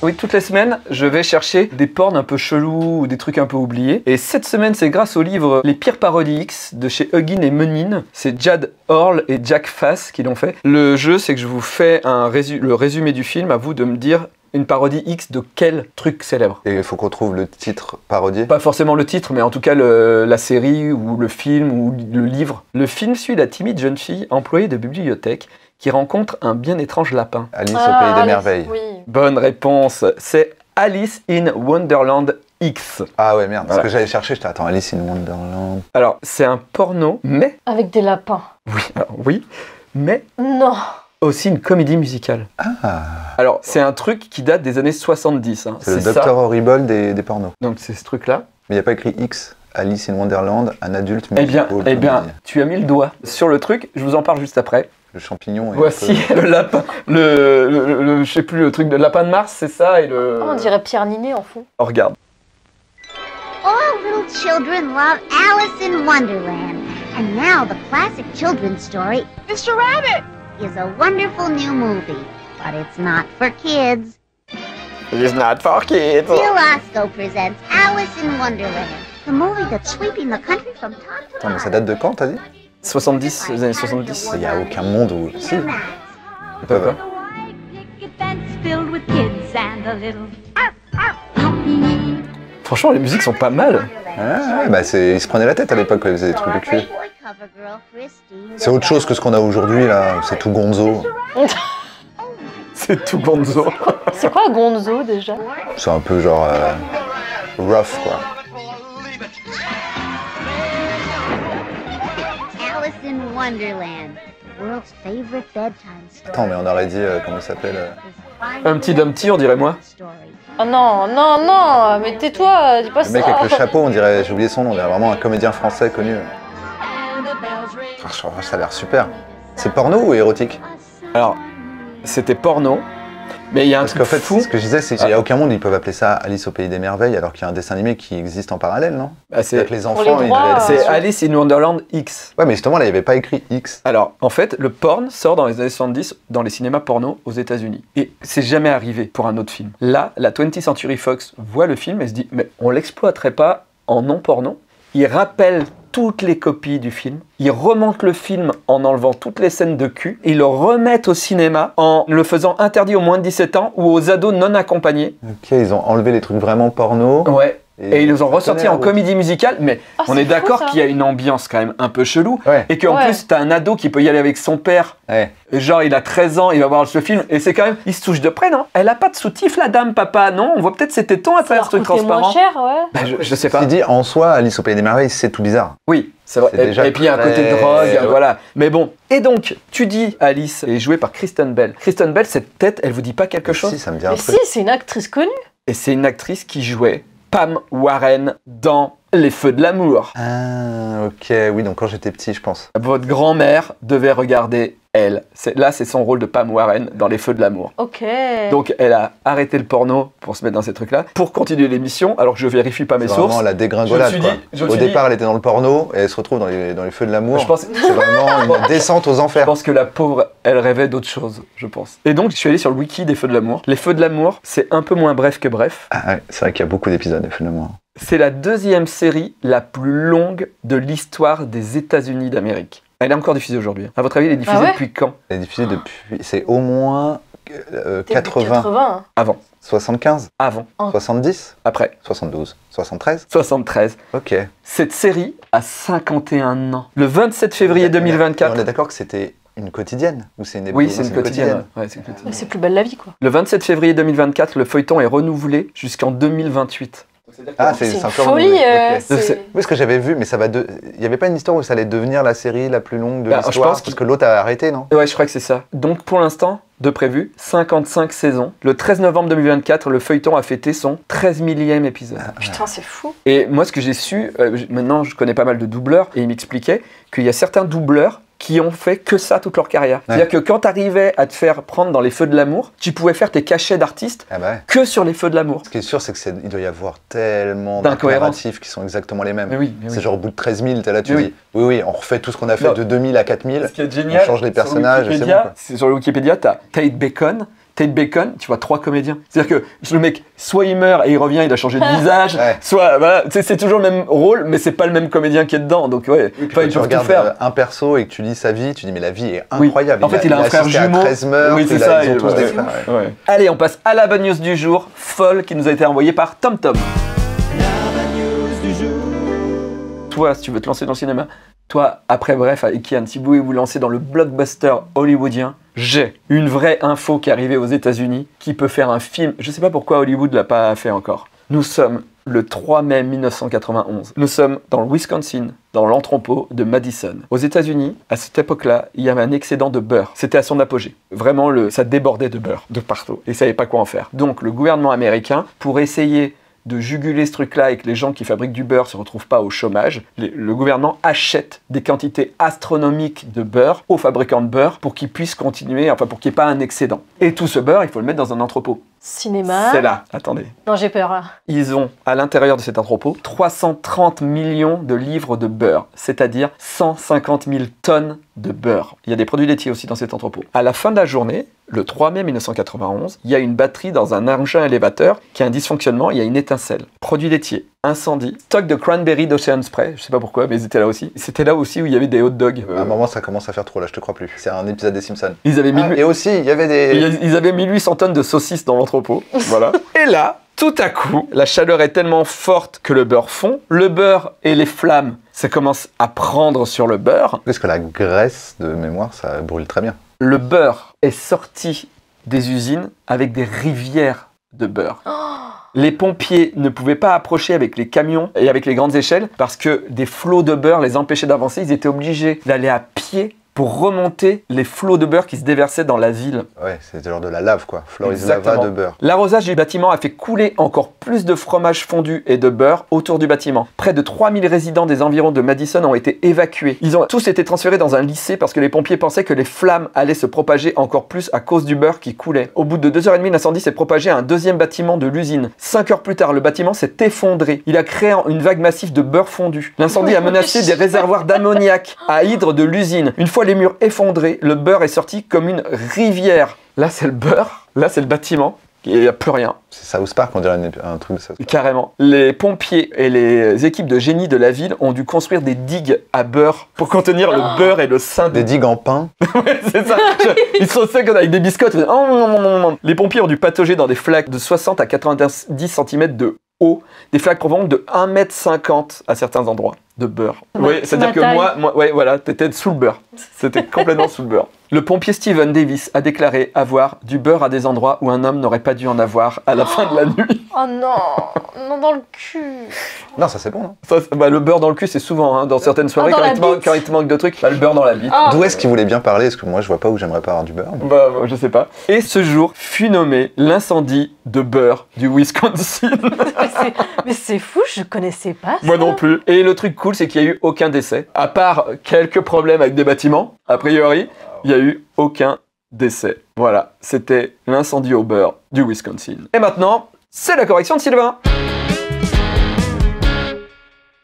Oui, toutes les semaines, je vais chercher des porns un peu chelous ou des trucs un peu oubliés. Et cette semaine, c'est grâce au livre Les pires parodies X de chez Huggin et Menin. C'est Jad Orl et Jack Fass qui l'ont fait. Le jeu, c'est que je vous fais le résumé du film, à vous de me dire une parodie X de quel truc célèbre. Et il faut qu'on trouve le titre parodié. Pas forcément le titre, mais en tout cas la série ou le film ou le livre. Le film suit la timide jeune fille employée de bibliothèque qui rencontre un bien étrange lapin. Alice au Pays des Alice, Merveilles. Oui. Bonne réponse, c'est Alice in Wonderland X. Ah ouais, merde. Voilà. Parce que j'allais chercher, j'étais attends, Alice in Wonderland. Alors, c'est un porno, mais... Avec des lapins. Oui, mais Non. aussi une comédie musicale. Ah, Alors, c'est un truc qui date des années 70. Hein. c'est le ça. Dr Horrible des pornos. Donc, c'est ce truc-là. Mais il n'y a pas écrit X. Alice in Wonderland, un adulte Eh bien, musical. tu as mis le doigt sur le truc. Je vous en parle juste après. Le champignon est Voici un peu- le lapin, je sais plus, le truc de lapin de Mars, c'est ça, et le... Oh, on dirait Pierre Ninet en fond. Oh, regarde. All little children love Alice in Wonderland. And now the classic children's story, Mr. Rabbit, is a wonderful new movie. But it's not for kids. It's not for kids. Bill Roscoe presents Alice in Wonderland, the movie that's sweeping the country from top to Attends, mais ça date de quand, t'as dit? 70, les années 70. Il n'y a aucun monde où... Si. D'accord. Franchement, les musiques sont pas mal. Ah, bah ils se prenaient la tête à l'époque quand ils faisaient des trucs de cul. C'est autre chose que ce qu'on a aujourd'hui, là. C'est tout gonzo. C'est tout gonzo. C'est quoi Gonzo déjà? C'est un peu genre... rough, quoi. Alice in Wonderland, the world's favorite bedtime story. Attends, mais on aurait dit... comment il s'appelle Un petit Dumpty, on dirait moi. Oh non, non, non, mais tais-toi, dis pas Le ça. mec avec le chapeau, on dirait... J'ai oublié son nom, on dirait vraiment un comédien français connu. Franchement, ça a l'air super. C'est porno ou érotique? Alors, c'était porno, mais il y a un Parce truc qu'en fait, fou. ce que je disais, c'est qu'il n'y a aucun monde où ils peuvent appeler ça Alice au Pays des Merveilles, alors qu'il y a un dessin animé qui existe en parallèle, non? Bah, c'est Avec les les enfants, ils droits, devaient... c'est Alice in Wonderland X. Ouais, mais justement, là, il n'y avait pas écrit X. Alors, en fait, le porn sort dans les années 70 dans les cinémas porno aux États-Unis. Et c'est jamais arrivé pour un autre film. Là, la 20th Century Fox voit le film et se dit, mais on l'exploiterait pas en non porno. Il rappelle toutes les copies du film. Ils remontent le film en enlevant toutes les scènes de cul. Et ils le remettent au cinéma en le faisant interdit aux moins de 17 ans ou aux ados non accompagnés. Ok, ils ont enlevé les trucs vraiment porno. Ouais. Et ils nous ont ça ressorti connaît la en route. comédie musicale, mais Ah, on c'est est fou, d'accord ça. qu'il y a une ambiance quand même un peu chelou. Ouais. Et qu'en Ouais. plus, t'as un ado qui peut y aller avec son père. Ouais. Et genre, il a 13 ans, il va voir ce film. Et c'est quand même, il se touche de près, non? Elle a pas de soutif, la dame, papa, non? On voit peut-être ses tétons à Ça travers leur ce truc coûtait moins transparent. cher, ouais. Bah, je sais pas. Il dit, en soi, Alice au Pays des Merveilles, c'est tout bizarre. Oui, c'est vrai. C'est déjà Et puis il y a un côté très- drogue, ouais. voilà. Mais bon. Et donc, tu dis Alice est jouée par Kristen Bell. Kristen Bell, cette tête, elle vous dit pas quelque chose? Si, ça me dit un Mais truc. si, c'est une actrice connue. Et c'est une actrice qui jouait Pam Warren dans Les Feux de l'amour. Ah, ok, oui, donc quand j'étais petit, je pense. Votre grand-mère devait regarder elle. Là, c'est son rôle de Pam Warren dans Les Feux de l'amour. Ok. Donc, elle a arrêté le porno pour se mettre dans ces trucs-là, pour continuer l'émission, alors que je vérifie pas mes C'est sources. vraiment la dégringolade, Je me suis quoi. dit- je me Au suis dit- départ, elle était dans le porno, et elle se retrouve dans les feux de l'amour. Je pense, C'est vraiment une descente aux je enfers. pense que la pauvre, elle rêvait d'autre chose, je pense. Et donc, je suis allé sur le wiki des Feux de l'amour. Les Feux de l'amour, c'est un peu moins bref que bref. Ah ouais, c'est vrai qu'il y a beaucoup d'épisodes des feux de l'amour. C'est la deuxième série la plus longue de l'histoire des États-Unis d'Amérique. Elle est encore diffusée aujourd'hui. À votre avis, elle est diffusée Ah ouais depuis quand? Elle est diffusée depuis... C'est au moins Début 80, 80. Avant. 75, Avant. 70, Après. 72, 73. 73. Ok. Cette série a 51 ans. Le 27 février Et on 2024. est d'accord que c'était une quotidienne ou c'est une Oui, non, c'est une quotidienne. Ouais, c'est une quotidienne. Mais c'est plus belle la vie, quoi. Le 27 février 2024, le feuilleton est renouvelé jusqu'en 2028. Ah, C'est une encore folie. renouvelé, ok. C'est- Oui, ce que j'avais vu, mais ça va il n'y avait pas une histoire où ça allait devenir la série la plus longue de Bah, je l'histoire pense parce que l'autre a arrêté, non? Ouais, je crois que c'est ça. Donc pour l'instant, de prévu, 55 saisons. Le 13 novembre 2024, le feuilleton a fêté son 13 millième épisode. Putain, c'est fou. Et moi, ce que j'ai su, maintenant je connais pas mal de doubleurs, et ils m'expliquaient qu'il y a certains doubleurs qui ont fait que ça toute leur carrière. C'est-à-dire que quand tu arrivais à te faire prendre dans les feux de l'amour, tu pouvais faire tes cachets d'artiste Ah bah ouais. que sur les feux de l'amour. Ce qui est sûr, c'est qu'il doit y avoir tellement D'incohérences. d'impératifs qui sont exactement les mêmes. Mais oui, C'est genre au bout de 13 000, t'es là, tu Mais dis oui, on refait tout ce qu'on a fait Non. de 2000 à 4000. Ce qui est génial, On change les personnages, sur et c'est Wikipédia, bon, quoi. c'est sur le Wikipédia, tu as Tate Bacon. Tate Bacon, tu vois 3 comédiens. C'est-à-dire que le mec, soit il meurt et il revient, il a changé de visage, Ouais. soit voilà, c'est toujours le même rôle, mais c'est pas le même comédien qui est dedans. Donc ouais, Puis enfin, quand ils tu peuvent tout regardes faire. un perso et que tu lis sa vie, tu dis mais la vie est Oui. incroyable. En fait, il a un frère assisté à jumeau. 13 meurtres, Oui, c'est il a- ça, ils ont tous ouais. des frères. Ouais. Ouais. Allez, on passe à la bonne news du jour, folle, qui nous a été envoyée par TomTom. Toi, si tu veux te lancer dans le cinéma, toi, après bref, avec Kian Thibault, et vous lancez dans le blockbuster hollywoodien, j'ai une vraie info qui est arrivée aux États-Unis qui peut faire un film. Je sais pas pourquoi Hollywood l'a pas fait encore. Nous sommes le 3 mai 1991. Nous sommes dans le Wisconsin, dans l'entrepôt de Madison. Aux États-Unis, à cette époque-là, il y avait un excédent de beurre. C'était à son apogée. Vraiment, ça débordait de beurre de partout. Et ils savaient pas quoi en faire. Donc, le gouvernement américain, pour essayer de juguler ce truc-là et que les gens qui fabriquent du beurre se retrouvent pas au chômage, le gouvernement achète des quantités astronomiques de beurre aux fabricants de beurre pour qu'ils puissent continuer, enfin pour qu'il n'y ait pas un excédent. Et tout ce beurre, il faut le mettre dans un entrepôt. Cinéma. C'est là, attendez. Non, j'ai peur, là. Ils ont, à l'intérieur de cet entrepôt, 330 millions de livres de beurre, c'est-à-dire 150 000 tonnes de beurre. Il y a des produits laitiers aussi dans cet entrepôt. À la fin de la journée, le 3 mai 1991, il y a une batterie dans un engin élévateur qui a un dysfonctionnement, il y a une étincelle. Produits laitiers, incendie, stock de cranberry d'Ocean Spray, je sais pas pourquoi, mais ils étaient là aussi. C'était là aussi où il y avait des hot dogs. À un moment, ça commence à faire trop, là, je te crois plus. C'est un épisode des Simpsons. Ils avaient mis Et aussi, il y avait des... Ils avaient 1800 tonnes de saucisses dans l'entrepôt. Voilà. Et là, tout à coup, la chaleur est tellement forte que le beurre fond. Le beurre et les flammes, ça commence à prendre sur le beurre. Parce que la graisse, de mémoire, ça brûle très bien. Le beurre est sorti des usines avec des rivières de beurre. Les pompiers ne pouvaient pas approcher avec les camions et avec les grandes échelles parce que des flots de beurre les empêchaient d'avancer. Ils étaient obligés d'aller à pied pour remonter les flots de beurre qui se déversaient dans la ville. Ouais, c'est genre de la lave, quoi. Floris Exactement. lava de beurre. L'arrosage du bâtiment a fait couler encore plus de fromage fondu et de beurre autour du bâtiment. Près de 3000 résidents des environs de Madison ont été évacués. Ils ont tous été transférés dans un lycée parce que les pompiers pensaient que les flammes allaient se propager encore plus à cause du beurre qui coulait. Au bout de 2h30, l'incendie s'est propagé à un deuxième bâtiment de l'usine. 5 heures plus tard, le bâtiment s'est effondré. Il a créé une vague massive de beurre fondu. L'incendie a menacé des réservoirs d'ammoniac à hydre de l'usine. Une fois les murs effondrés, le beurre est sorti comme une rivière. Là, c'est le beurre, là, c'est le bâtiment. Il n'y a plus rien, C'est South Park, on dirait un truc de South Park. carrément. Les pompiers et les équipes de génie de la ville ont dû construire des digues à beurre pour contenir le beurre et le sein Des digues en pain. Ouais, c'est ça. Ils se reçaient avec des biscottes. Les pompiers ont dû patauger dans des flaques de 60 à 90 cm de haut, des flaques provenant de 1,50 m à certains endroits de beurre. Oui, c'est-à-dire que moi, ouais, voilà, t'étais sous le beurre. C'était complètement sous le beurre. Le pompier Steven Davis a déclaré avoir du beurre à des endroits où un homme n'aurait pas dû en avoir à la fin de la nuit. Oh non, non dans le cul. Non, ça c'est bon, non? Ça, bah, le beurre dans le cul, c'est souvent, hein, dans certaines soirées, quand il te manque de trucs, bah, le beurre dans la bite. Oh. D'où est-ce qu'il voulait bien parler? Parce que moi je vois pas où j'aimerais pas avoir du beurre. Bah, je sais pas. Et ce jour fut nommé l'incendie de beurre du Wisconsin. Mais c'est fou, je connaissais pas ça. Moi non plus. Et le truc cool, c'est qu'il n'y a eu aucun décès. À part quelques problèmes avec des bâtiments, a priori, il n'y a eu aucun décès. Voilà, c'était l'incendie au beurre du Wisconsin. Et maintenant, c'est la correction de Sylvain.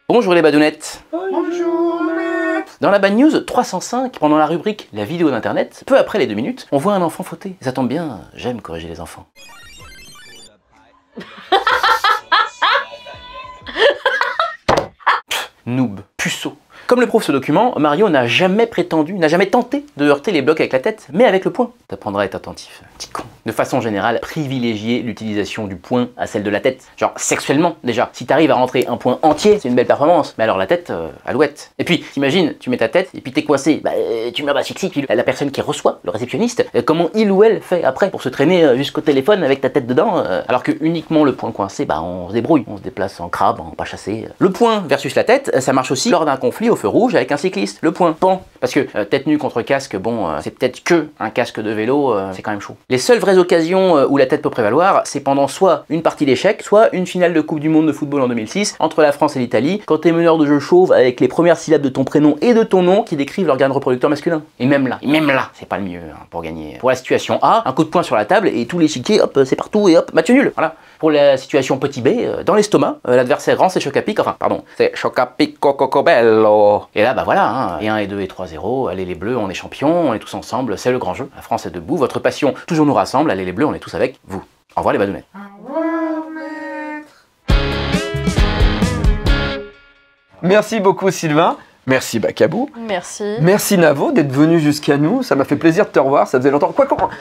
Bonjour les badounettes. Bonjour maître. Dans la Bad News 305, pendant la rubrique La vidéo d'internet, peu après les 2 minutes, on voit un enfant fauter. Ça tombe bien, j'aime corriger les enfants. Noob, puceau. Comme le prouve ce document, Mario n'a jamais prétendu, n'a jamais tenté de heurter les blocs avec la tête, mais avec le poing. T'apprendras à être attentif, petit con. De façon générale, privilégier l'utilisation du poing à celle de la tête. Genre sexuellement, déjà. Si t'arrives à rentrer un poing entier, c'est une belle performance. Mais alors la tête, alouette. Et puis, t'imagines, tu mets ta tête et puis t'es coincé. Bah, tu meurs d'asphyxie, puis la personne qui reçoit, le réceptionniste, comment il ou elle fait après pour se traîner jusqu'au téléphone avec ta tête dedans, alors que uniquement le poing coincé, bah on se débrouille. On se déplace en crabe, en pas chassé. Le poing versus la tête, ça marche aussi lors d'un conflit au feu rouge avec un cycliste. Le point, pan. Parce que tête nue contre casque, bon, c'est peut-être que un casque de vélo, c'est quand même chaud. Les seules vraies occasions où la tête peut prévaloir, c'est pendant soit une partie d'échecs, soit une finale de Coupe du Monde de football en 2006 entre la France et l'Italie, quand t'es meneur de jeu chauve avec les premières syllabes de ton prénom et de ton nom qui décrivent l'organe reproducteur masculin. Et même là, c'est pas le mieux hein, pour gagner. Pour la situation A, un coup de poing sur la table et tout l'échiquier, hop, c'est partout et hop, match nul. Voilà. Pour la situation petit b, dans l'estomac, l'adversaire rend ses chocs à pic, enfin, pardon, c'est choc à pic coco bello. Et là, bah voilà, hein, et 1 et 2 et 3-0, allez les bleus, on est champions, on est tous ensemble, c'est le grand jeu. La France est debout, votre passion toujours nous rassemble, allez les bleus, on est tous avec vous. Au revoir les badounettes. Au revoir, maître. Merci beaucoup Sylvain. Merci Bacabou. Merci. Merci Navo d'être venu jusqu'à nous. Ça m'a fait plaisir de te revoir. Ça faisait longtemps.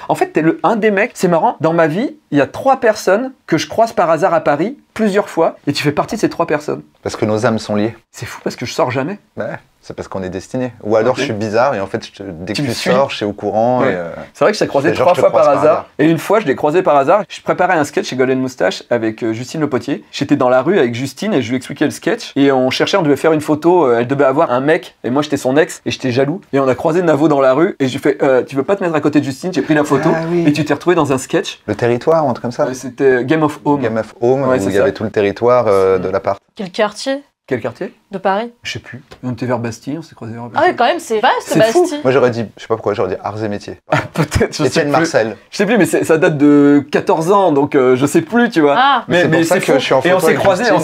En fait, t'es un des mecs. C'est marrant. Dans ma vie, il y a 3 personnes que je croise par hasard à Paris plusieurs fois. Et tu fais partie de ces 3 personnes. Parce que nos âmes sont liées. C'est fou parce que je sors jamais. Ouais, c'est parce qu'on est destinés. Ou alors je suis bizarre et en fait, dès que tu sors, je suis au courant. Ouais. Et, c'est vrai que je t'ai croisé 3 fois par hasard. Et une fois, je l'ai croisé par hasard. Je préparais un sketch chez Golden Moustache avec Justine Le Potier. J'étais dans la rue avec Justine et je lui expliquais le sketch. Et on cherchait, on devait faire une photo. Elle devait avoir un mec. Et moi, j'étais son ex. Et j'étais jaloux. Et on a croisé Navo dans la rue. Et j'ai fait tu veux pas te mettre à côté de Justine? J'ai pris la photo. Ah, oui. Et tu t'es retrouvé dans un sketch. Le territoire ou un truc comme ça? C'était Game of Home. Game of Home, Ouais, où il y ça. avait tout le territoire de l'appart. Quel quartier Quel quartier? de Paris? Je sais plus. On était vers Bastille, on s'est croisés vers Ah Bastille. ouais, quand même, c'est vaste, C'est fou. Bastille. Moi j'aurais dit, je sais pas pourquoi, j'aurais dit arts et métiers. Peut-être, je sais Étienne plus. Marcel. Je sais plus, mais ça date de 14 ans, donc je sais plus, tu vois. Ah, Mais c'est pour ça que fou. je suis en Et on photo s'est avec croisés, Justine,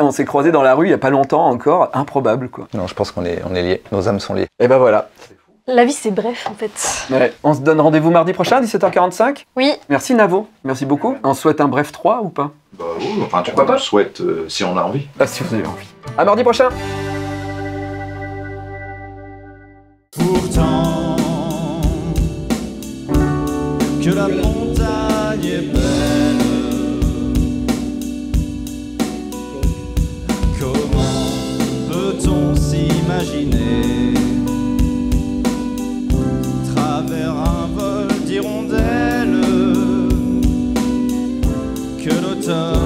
on s'est croisés dans la rue il y a pas longtemps encore, improbable quoi. Non, je pense qu'on est liés, nos âmes sont liées. Et ben voilà. la vie c'est bref en fait. Ouais. On se donne rendez-vous mardi prochain, 17h45. Oui. Merci Navo, merci beaucoup. On se souhaite un bref 3 ou pas? Bah oui, enfin, Pourquoi pas? on souhaite si on a envie. Ah, si vous avez envie. À mardi prochain. Pourtant, que la montagne est belle, comment peut-on s'imaginer travers un vol d'hirondelles que l'automne